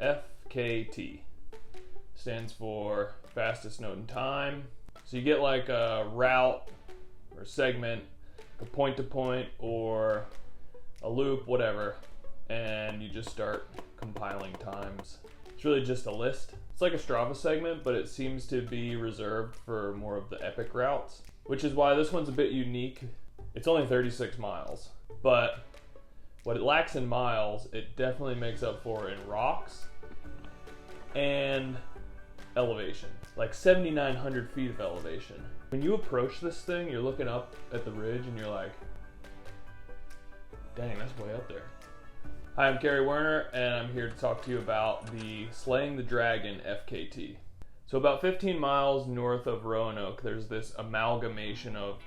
FKT stands for fastest note in time. So you get like a route or segment, a point to point or a loop, whatever, and you just start compiling times. It's really just a list. It's like a Strava segment, but it seems to be reserved for more of the epic routes, which is why this one's a bit unique. It's only 36 miles, but what it lacks in miles, it definitely makes up for in rocks and elevation, like 7,900 feet of elevation. When you approach this thing, you're looking up at the ridge and you're like, dang, that's way up there. Hi, I'm Kerry Werner, and I'm here to talk to you about the Slaying the Dragon FKT. So about 15 miles north of Roanoke, there's this amalgamation of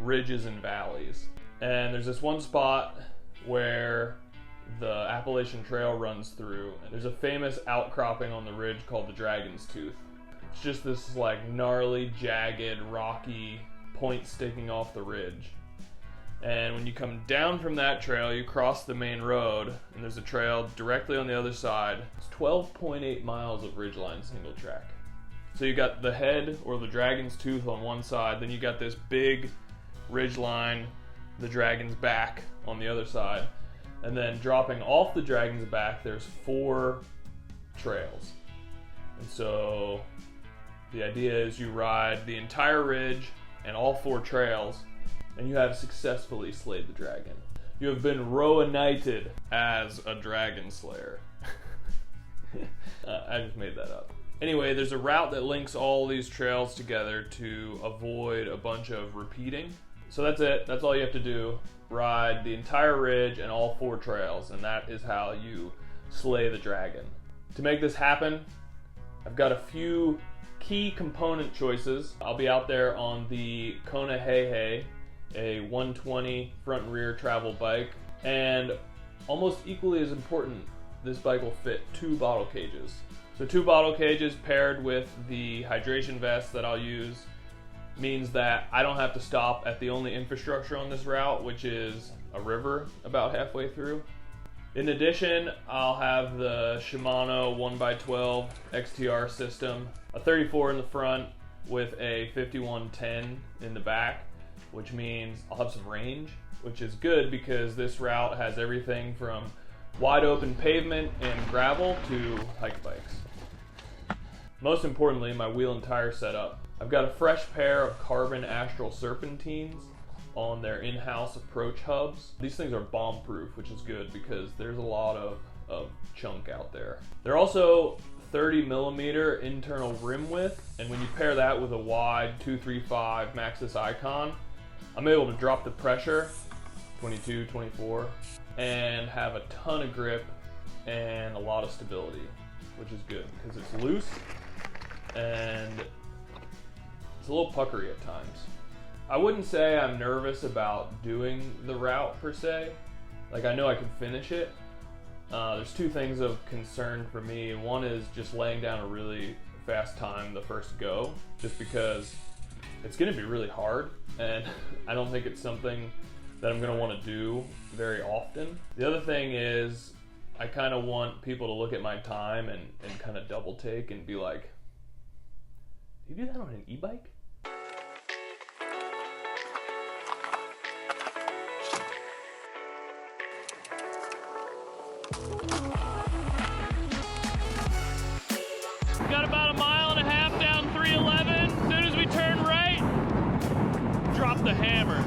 ridges and valleys. And there's this one spot where the Appalachian Trail runs through, and there's a famous outcropping on the ridge called the Dragon's Tooth. It's just this like gnarly, jagged, rocky point sticking off the ridge. And when you come down from that trail, you cross the main road, and there's a trail directly on the other side. It's 12.8 miles of ridgeline single track. So you got the head, or the Dragon's Tooth, on one side, then you got this big ridgeline, the Dragon's Back, on the other side. And then dropping off the Dragon's Back, there's 4 trails. And so the idea is you ride the entire ridge and all 4 trails, and you have successfully slayed the dragon. You have been Roanoted as a dragon slayer. I just made that up. Anyway, there's a route that links all these trails together to avoid a bunch of repeating. So that's it. That's all you have to do. Ride the entire ridge and all 4 trails, and that is how you slay the dragon. To make this happen, I've got a few key component choices. I'll be out there on the Kona Hey, a 120 front and rear travel bike, and almost equally as important, this bike will fit 2 bottle cages. So 2 bottle cages paired with the hydration vest that I'll use means that I don't have to stop at the only infrastructure on this route, which is a river about halfway through. In addition, I'll have the Shimano 1x12 XTR system, a 34 in the front with a 5110 in the back, which means I'll have some range, which is good because this route has everything from wide open pavement and gravel to hike bikes. Most importantly, my wheel and tire setup. I've got a fresh pair of Carbon Astral Serpentines on their in-house approach hubs. These things are bomb-proof, which is good because there's a lot of chunk out there. They're also 30mm internal rim width, and when you pair that with a wide 235 Maxxis Icon, I'm able to drop the pressure, 22, 24, and have a ton of grip and a lot of stability, which is good because it's loose and it's a little puckery at times. I wouldn't say I'm nervous about doing the route per se. Like, I know I can finish it. There's 2 things of concern for me. One is just laying down a really fast time the first go, just because it's gonna be really hard, and I don't think it's something that I'm gonna wanna do very often. The other thing is, I kinda want people to look at my time and kinda double take and be like, do you do that on an e-bike? Got about 1.5 miles down 311. As soon as we turn right, drop the hammer.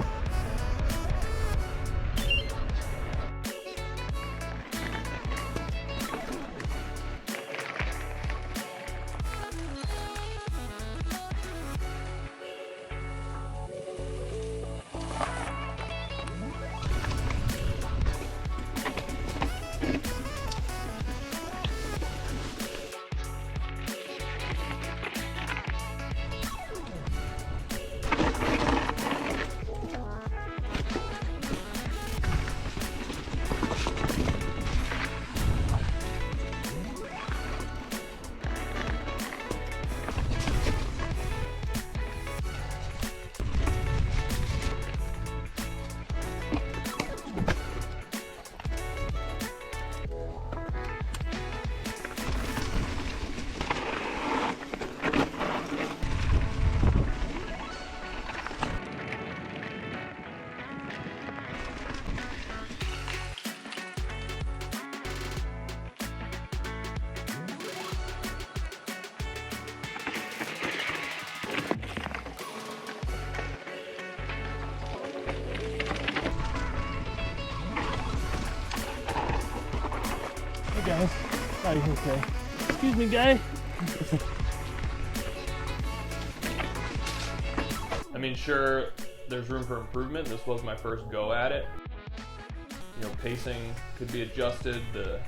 guys. Oh, he's okay. Excuse me, guy. I mean, sure, there's room for improvement. This was my first go at it. You know, pacing could be adjusted. The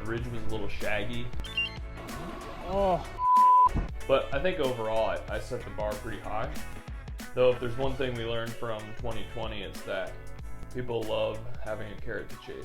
ridge was a little shaggy. Oh. But I think overall, I set the bar pretty high. Though if there's one thing we learned from 2020, it's that people love having a carrot to chase.